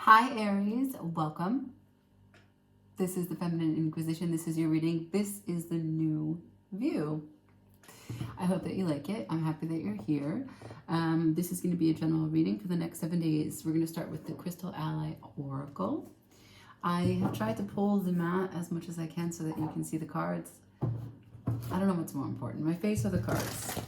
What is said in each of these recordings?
Hi Aries, welcome. This is the Feminine Inquisition. This is your reading. This is the new view. I hope that you like it. I'm happy that you're here. This is going to be a general reading for the next 7 days. We're going to start with the Crystal Ally Oracle. I have tried to pull the mat as much as I can so that you can see the cards. I don't know what's more important, my face or the cards.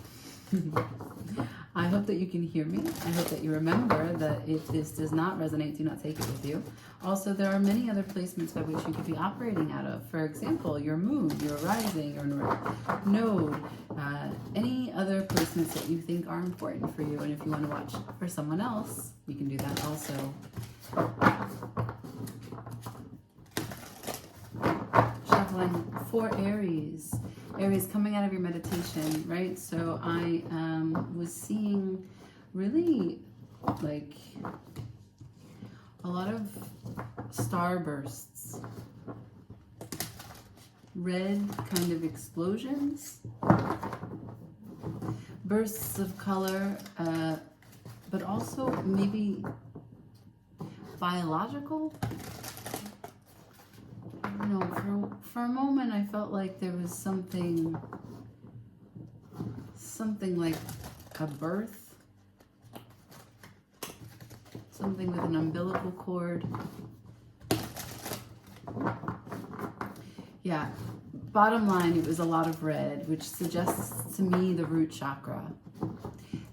I hope that you can hear me. I hope that you remember that if this does not resonate, do not take it with you. Also, there are many other placements by which you could be operating out of. For example, your moon, your rising, your north node, any other placements that you think are important for you. And if you want to watch for someone else, you can do that also. Shuffling for Aries. Aries, coming out of your meditation, right? So I was seeing really like a lot of starbursts, red kind of explosions, bursts of color, but also maybe biological. I don't know, for a moment I felt like there was something like a birth, something with an umbilical cord. Yeah, bottom line, it was a lot of red, which suggests to me the root chakra.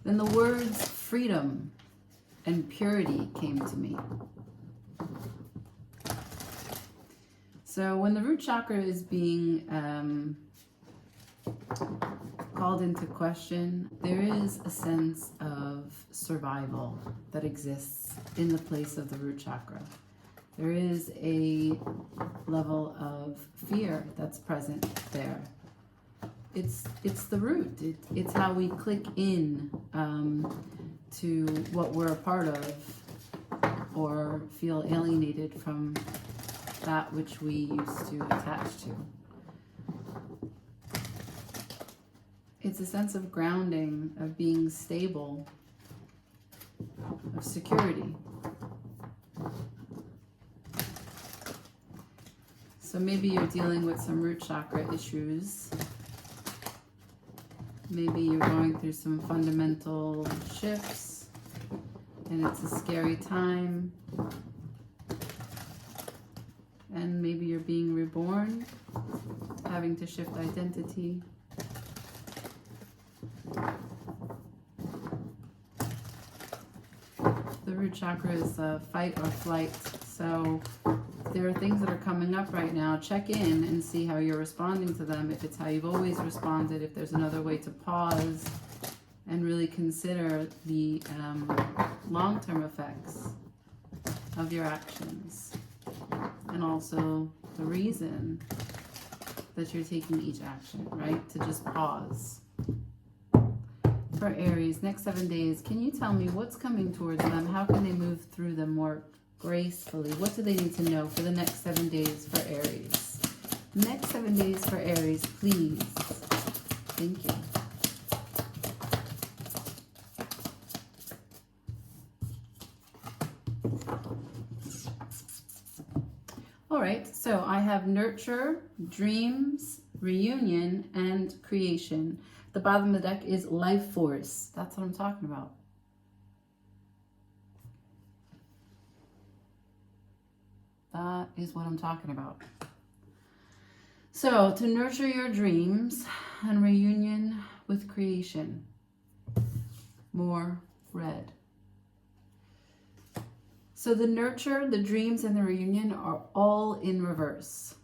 Then the words freedom and purity came to me. So when the root chakra is being called into question, there is a sense of survival that exists in the place of the root chakra. There is a level of fear that's present there. It's the root. It's how we click in to what we're a part of, or feel alienated from that which we used to attach to. It's a sense of grounding, of being stable, of security. So maybe you're dealing with some root chakra issues. Maybe you're going through some fundamental shifts and it's a scary time. And maybe you're being reborn, having to shift identity. The root chakra is fight or flight. So if there are things that are coming up right now, check in and see how you're responding to them. If it's how you've always responded, if there's another way to pause and really consider the long-term effects of your actions. And also the reason that you're taking each action, right? To just pause. For Aries, next 7 days, can you tell me what's coming towards them? How can they move through them more gracefully? What do they need to know for the next 7 days for Aries? Next 7 days for Aries, please. Thank you. All right, so I have nurture, dreams, reunion, and creation. The bottom of the deck is life force. That's what I'm talking about. That is what I'm talking about. So to nurture your dreams and reunion with creation. More red. So the nurture, the dreams, and the reunion are all in reverse.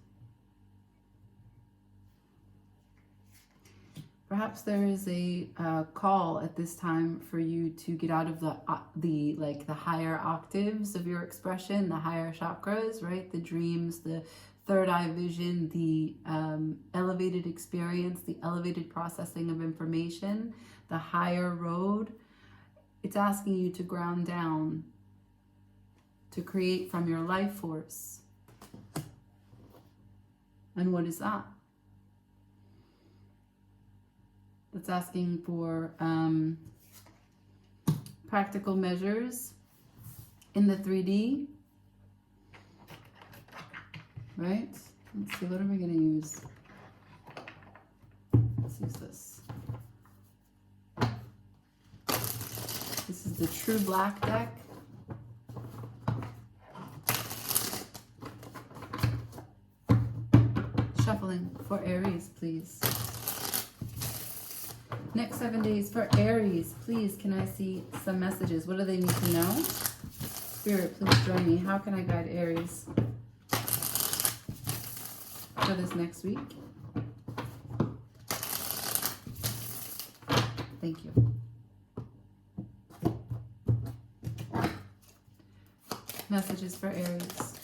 Perhaps there is a call at this time for you to get out of the higher octaves of your expression, the higher chakras, right? The dreams, the third eye vision, the elevated experience, the elevated processing of information, the higher road. It's asking you to ground down, to create from your life force. And what is that? It's asking for practical measures in the 3D right? Let's see, what are we going to use? Let's use this. This is the True Black deck. Shuffling for Aries, please. Next 7 days for Aries, please, can I see some messages? What do they need to know? Spirit, please join me. How can I guide Aries for this next week? Thank you. Messages for Aries.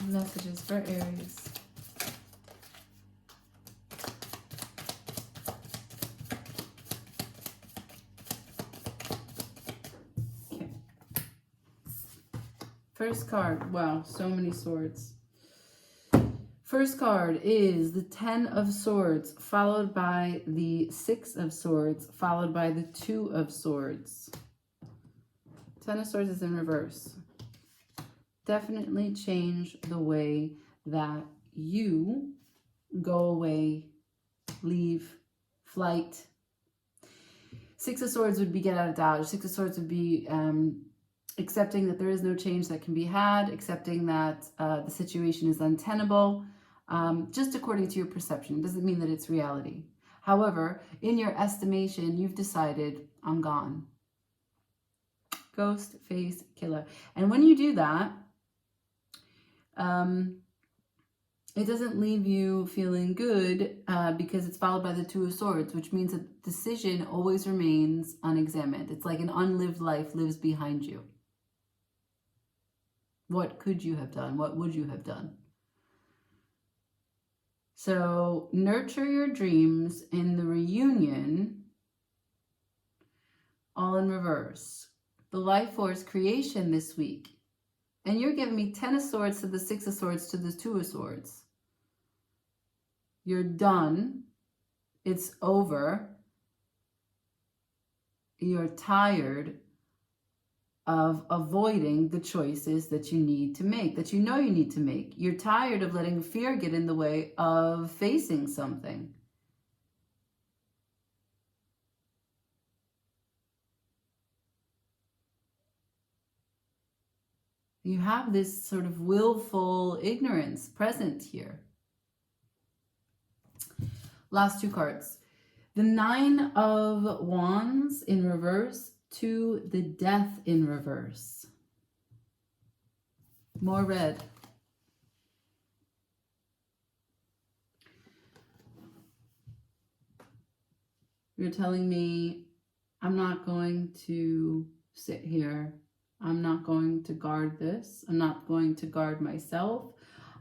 Messages for Aries. Okay. First card. Wow, so many swords. First card is the 10 of Swords, followed by the 6 of Swords, followed by the 2 of Swords. 10 of Swords is in reverse. Definitely change the way that you go away, leave, flight. 6 of Swords would be get out of Dodge. 6 of Swords would be accepting that there is no change that can be had, accepting that the situation is untenable, just according to your perception. It doesn't mean that it's reality. However, in your estimation, you've decided, I'm gone. Ghost face killer. And when you do that, it doesn't leave you feeling good because it's followed by the 2 of Swords, which means that the decision always remains unexamined. It's like an unlived life lives behind you. What could you have done? What would you have done? So nurture your dreams in the reunion, all in reverse. The life force creation this week. And you're giving me 10 of Swords to the 6 of Swords to the 2 of Swords. You're done. It's over. You're tired of avoiding the choices that you need to make, that you know you need to make. You're tired of letting fear get in the way of facing something. You have this sort of willful ignorance present here. Last 2 cards. The 9 of Wands in reverse to the Death in reverse. More red. You're telling me I'm not going to sit here. I'm not going to guard this. I'm not going to guard myself.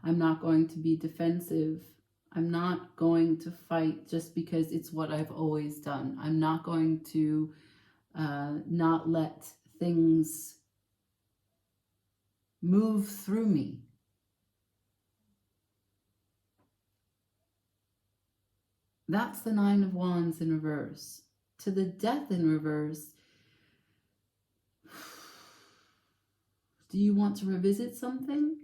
I'm not going to be defensive. I'm not going to fight just because it's what I've always done. I'm not going to not let things move through me. That's the 9 of Wands in reverse. To the Death in reverse, do you want to revisit something?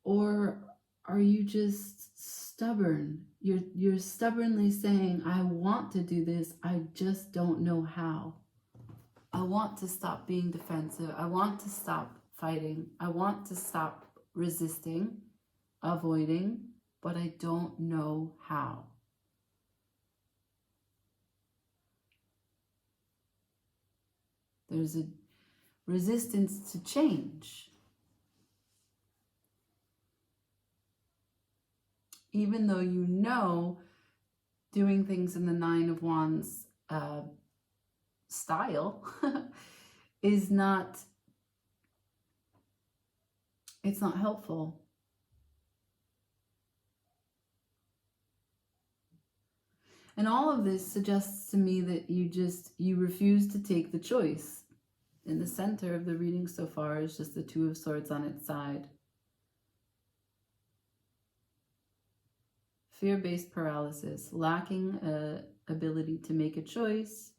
Or are you just stubborn? You're stubbornly saying, I want to do this, I just don't know how. I want to stop being defensive. I want to stop fighting. I want to stop resisting, avoiding, but I don't know how. There's a resistance to change. Even though you know doing things in the 9 of Wands style is not, it's not helpful. And all of this suggests to me that you refuse to take the choice. In the center of the reading so far is just the 2 of Swords on its side. Fear-based paralysis, lacking ability to make a choice.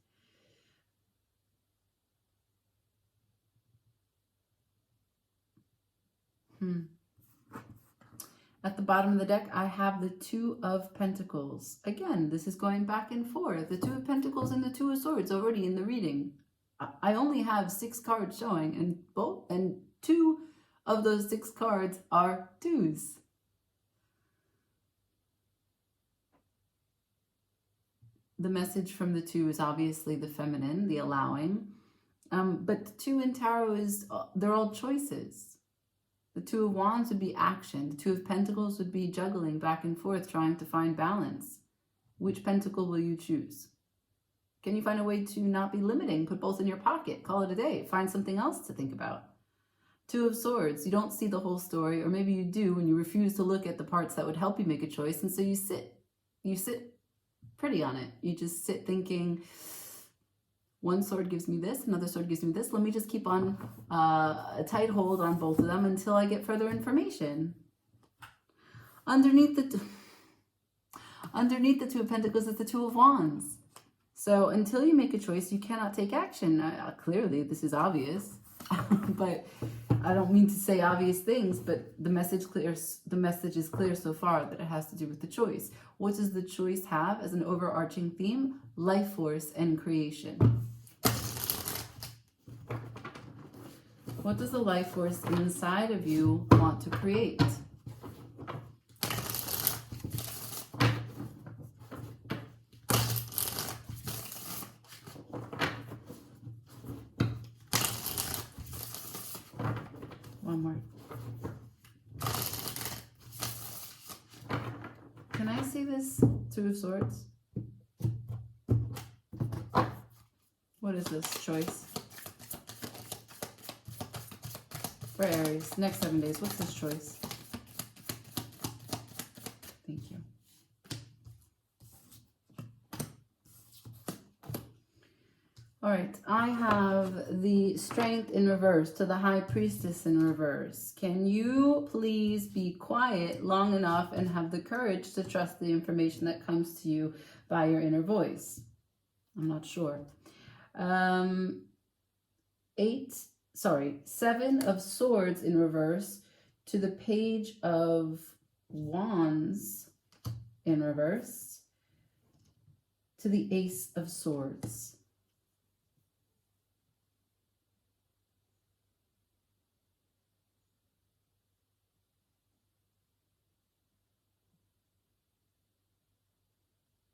At the bottom of the deck, I have the Two of Pentacles. Again, this is going back and forth. The Two of Pentacles and the Two of Swords already in the reading. I only have 6 cards showing, and 2 of those 6 cards are twos. The message from the 2 is obviously the feminine, the allowing. But the 2 in tarot is, they're all choices. The Two of Wands would be action. The Two of Pentacles would be juggling back and forth, trying to find balance. Which pentacle will you choose? Can you find a way to not be limiting? Put both in your pocket. Call it a day. Find something else to think about. Two of Swords. You don't see the whole story, or maybe you do and you refuse to look at the parts that would help you make a choice, and so you sit. You sit pretty on it. You just sit thinking, one sword gives me this, another sword gives me this. Let me just keep on a tight hold on both of them until I get further information. Underneath the Two of Pentacles is the Two of Wands. So until you make a choice, you cannot take action. Clearly, this is obvious, but I don't mean to say obvious things, but the message is clear so far that it has to do with the choice. What does the choice have as an overarching theme? Life force and creation. What does the life force inside of you want to create? One more. Can I see this Two of Swords? What is this choice? For Aries, next 7 days, what's this choice? Thank you. All right, I have the Strength in reverse to the High Priestess in reverse. Can you please be quiet long enough and have the courage to trust the information that comes to you by your inner voice? I'm not sure. 7 of Swords in reverse to the Page of Wands in reverse to the Ace of Swords.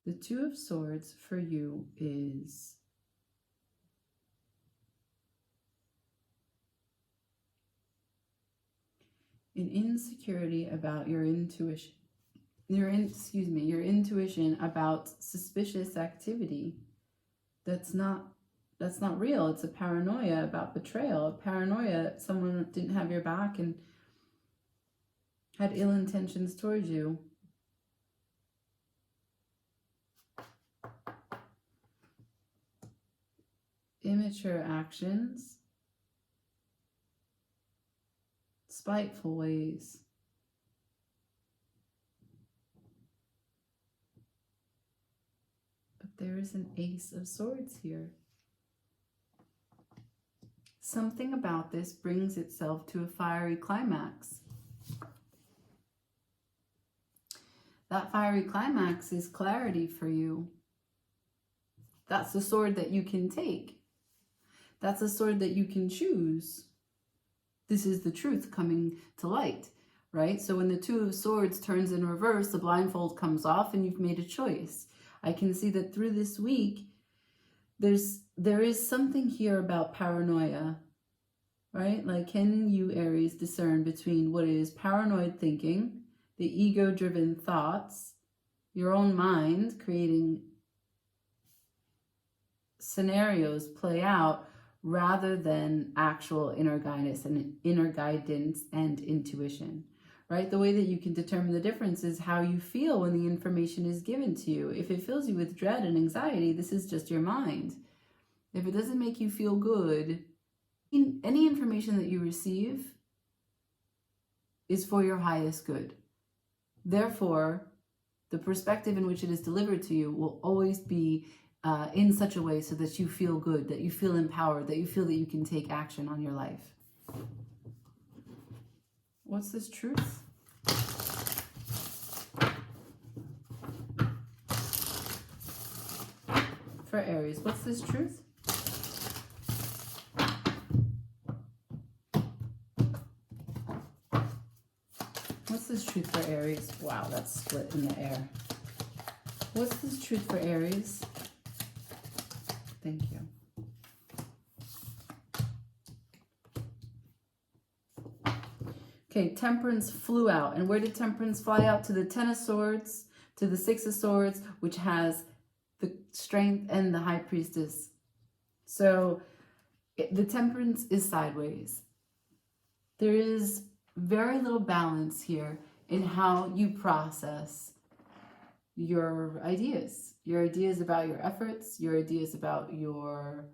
The Two of Swords for you is an insecurity about your intuition. Your intuition about suspicious activity that's not real. It's a paranoia about betrayal, a paranoia that someone didn't have your back and had ill intentions towards you. Immature actions, spiteful ways. But there is an Ace of Swords here. Something about this brings itself to a fiery climax. That fiery climax is clarity for you. That's the sword that you can take. That's a sword that you can choose. This is the truth coming to light, right? So when the Two of Swords turns in reverse, the blindfold comes off and you've made a choice. I can see that through this week, there is something here about paranoia, right? Like, can you, Aries, discern between what is paranoid thinking, the ego-driven thoughts, your own mind creating scenarios play out, rather than actual inner guidance and intuition, right? The way that you can determine the difference is how you feel when the information is given to you. If it fills you with dread and anxiety, this is just your mind. If it doesn't make you feel good, any information that you receive is for your highest good. Therefore, the perspective in which it is delivered to you will always be in such a way so that you feel good, that you feel empowered, that you feel that you can take action on your life. What's this truth? For Aries, what's this truth? What's this truth for Aries? Wow, that's split in the air. What's this truth for Aries? Thank you. Okay, Temperance flew out. And where did Temperance fly out? To the Ten of Swords, to the Six of Swords, which has the Strength and the High Priestess. So the Temperance is sideways. There is very little balance here in how you process your ideas about your efforts, your ideas about your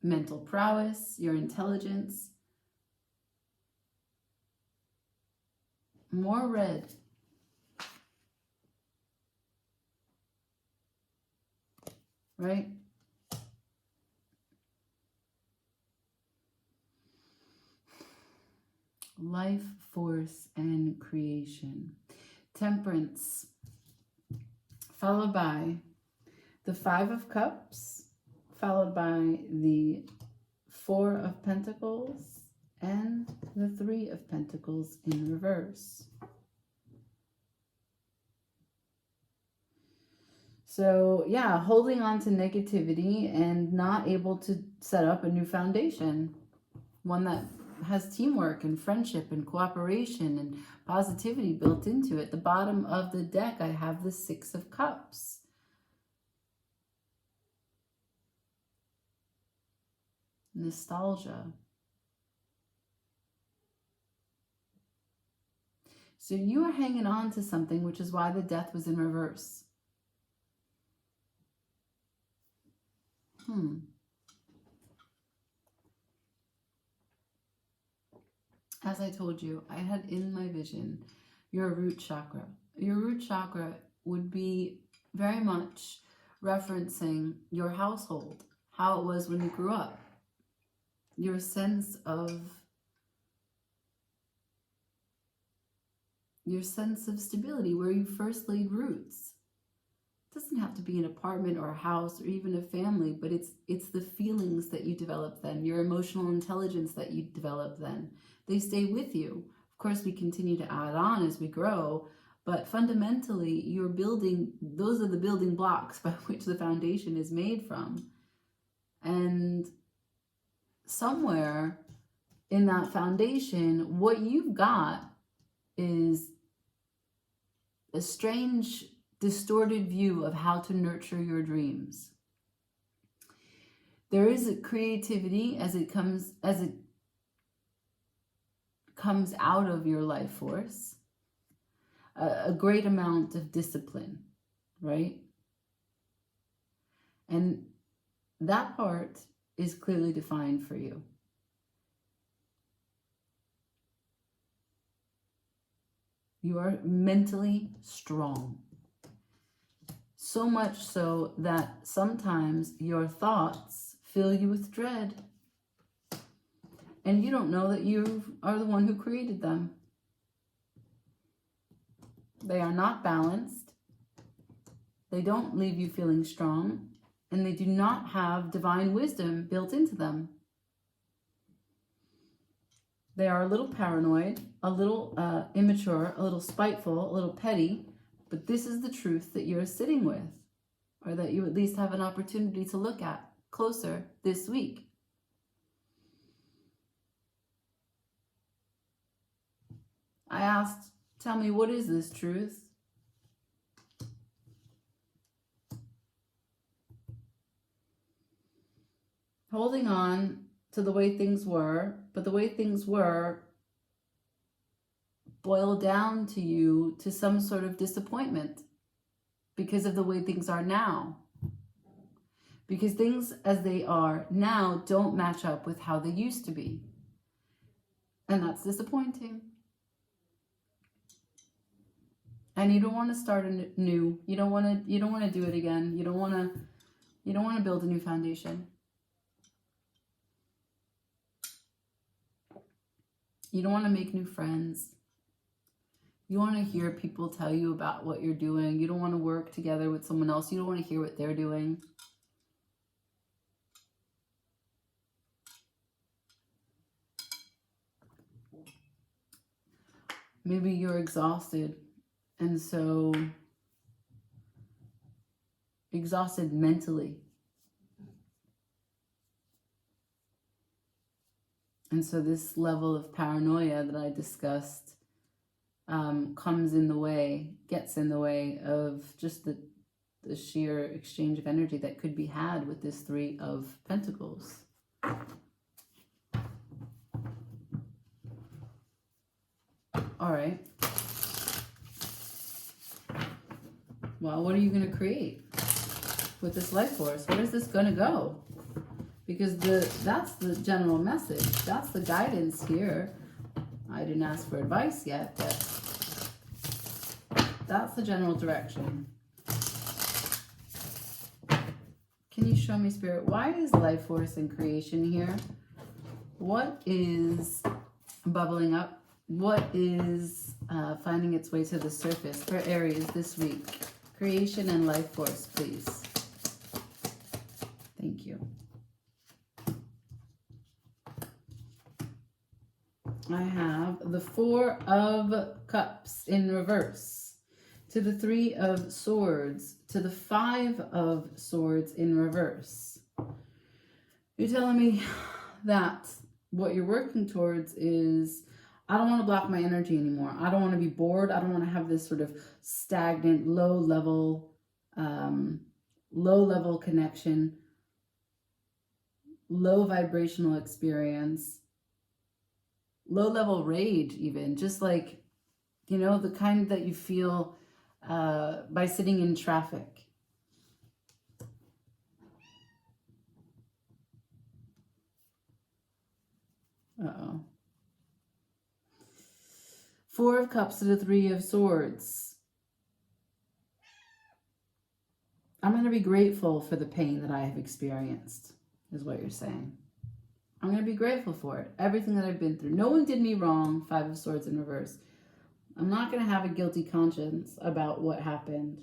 mental prowess, your intelligence. More red. Right? Life, force, and creation. Temperance. Followed by the Five of Cups. Followed by the Four of Pentacles. And the Three of Pentacles in reverse. So, yeah, holding on to negativity and not able to set up a new foundation. One that has teamwork and friendship and cooperation and positivity built into it. The bottom of the deck, I have the Six of Cups. Nostalgia. So you are hanging on to something, which is why the Death was in reverse. As I told you, I had in my vision your root chakra. Your root chakra would be very much referencing your household, how it was when you grew up, your sense of stability, where you first laid roots. It doesn't have to be an apartment or a house or even a family, but it's the feelings that you develop then, your emotional intelligence that you develop then. They stay with you. Of course, we continue to add on as we grow, but fundamentally, you're building, those are the building blocks by which the foundation is made from. And somewhere in that foundation, what you've got is a strange, distorted view of how to nurture your dreams. There is a creativity as it comes out of your life force, a great amount of discipline, right? And that part is clearly defined for you. You are mentally strong. So much so that sometimes your thoughts fill you with dread. And you don't know that you are the one who created them. They are not balanced. They don't leave you feeling strong. And they do not have divine wisdom built into them. They are a little paranoid, a little immature, a little spiteful, a little petty. But this is the truth that you're sitting with, or that you at least have an opportunity to look at closer this week. I asked, tell me, what is this truth? Holding on to the way things were, but the way things were boil down to you to some sort of disappointment because of the way things are now. Because things as they are now don't match up with how they used to be. And that's disappointing. And you don't want to start anew. You don't want to do it again. You don't want to build a new foundation. You don't want to make new friends. You want to hear people tell you about what you're doing. You don't want to work together with someone else. You don't want to hear what they're doing. Maybe you're exhausted, and so exhausted mentally. And so this level of paranoia that I discussed comes in the way, gets in the way of just the sheer exchange of energy that could be had with this Three of Pentacles. All right. Well, what are you going to create with this life force? Where is this going to go? Because that's the general message. That's the guidance here. I didn't ask for advice yet, but that's the general direction. Can you show me, Spirit, why is life force and creation here? What is bubbling up? What is finding its way to the surface for Aries this week? Creation and life force, please. Thank you. I have the Four of Cups in reverse, to the Three of Swords, to the Five of Swords in reverse. You're telling me that what you're working towards is, I don't want to block my energy anymore. I don't want to be bored. I don't want to have this sort of stagnant, low level connection, low vibrational experience, low level rage even, just like, you know, the kind that you feel by sitting in traffic. Uh-oh. Four of Cups to the Three of Swords. I'm going to be grateful for the pain that I have experienced, is what you're saying. I'm going to be grateful for it. Everything that I've been through. No one did me wrong. Five of Swords in reverse. I'm not going to have a guilty conscience about what happened.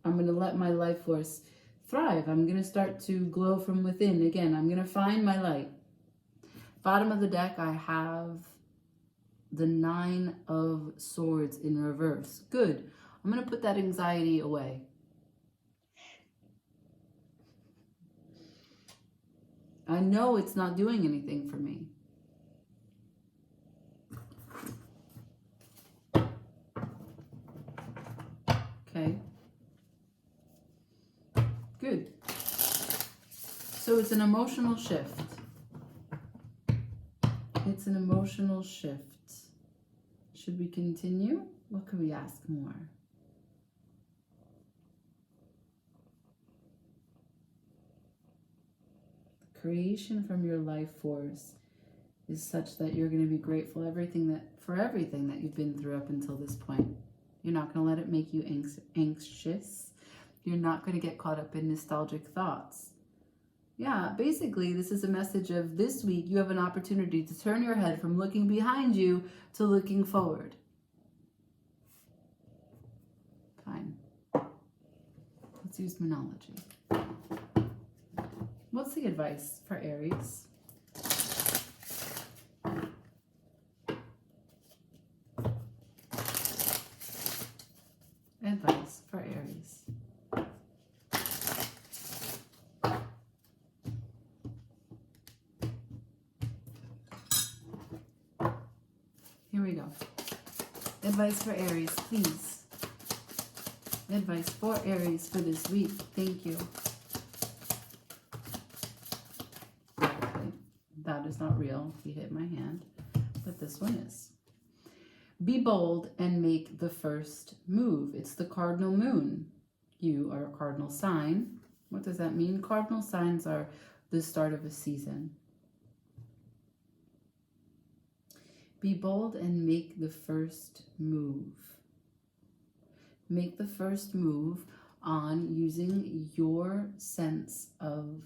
I'm going to let my life force thrive. I'm going to start to glow from within. Again, I'm going to find my light. Bottom of the deck, I have the Nine of Swords in reverse. Good. I'm going to put that anxiety away. I know it's not doing anything for me. Okay. Good. So it's an emotional shift. It's an emotional shift. Should we continue? What could we ask more? The creation from your life force is such that you're going to be grateful for everything that you've been through up until this point. You're not going to let it make you anxious. You're not going to get caught up in nostalgic thoughts. Yeah, basically, this is a message of this week, you have an opportunity to turn your head from looking behind you to looking forward. Fine. Let's use Monology. What's the advice for Aries? Advice for Aries. Here we go. Advice for Aries, please. Advice for Aries for this week. Thank you. Okay. That is not real. He hit my hand. But this one is. Be bold and make the first move. It's the cardinal moon. You are a cardinal sign. What does that mean? Cardinal signs are the start of a season. Be bold and make the first move. Make the first move on using your sense of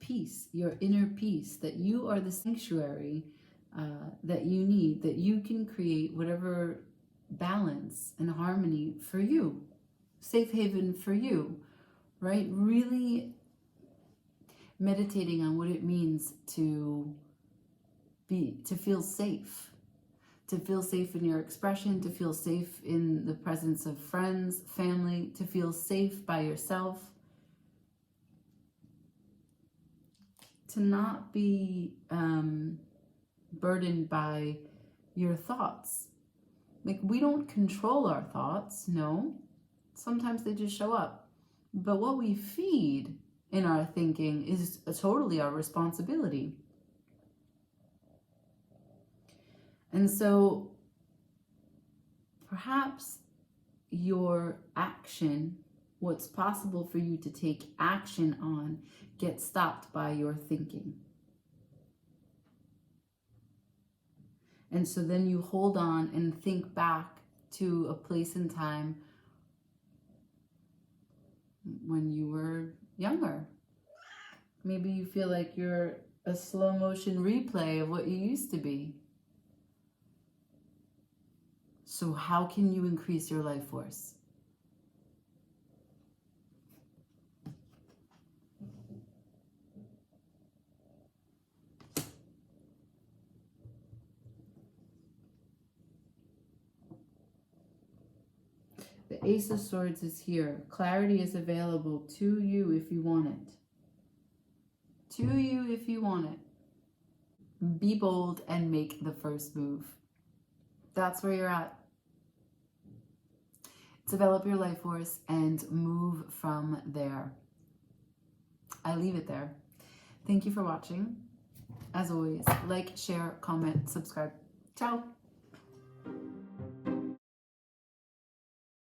peace, your inner peace, that you are the sanctuary that you need, that you can create whatever balance and harmony for you, safe haven for you, right? Really meditating on what it means to feel safe, to feel safe in your expression, to feel safe in the presence of friends, family, to feel safe by yourself, to not be burdened by your thoughts. Like, we don't control our thoughts, no. Sometimes they just show up. But what we feed in our thinking is totally our responsibility. And so perhaps your action, what's possible for you to take action on, gets stopped by your thinking. And so then you hold on and think back to a place in time when you were younger. Maybe you feel like you're a slow motion replay of what you used to be. So how can you increase your life force? The Ace of Swords is here. Clarity is available to you if you want it. To you if you want it. Be bold and make the first move. That's where you're at. Develop your life force and move from there. I leave it there. Thank you for watching. As always, like, share, comment, subscribe. Ciao.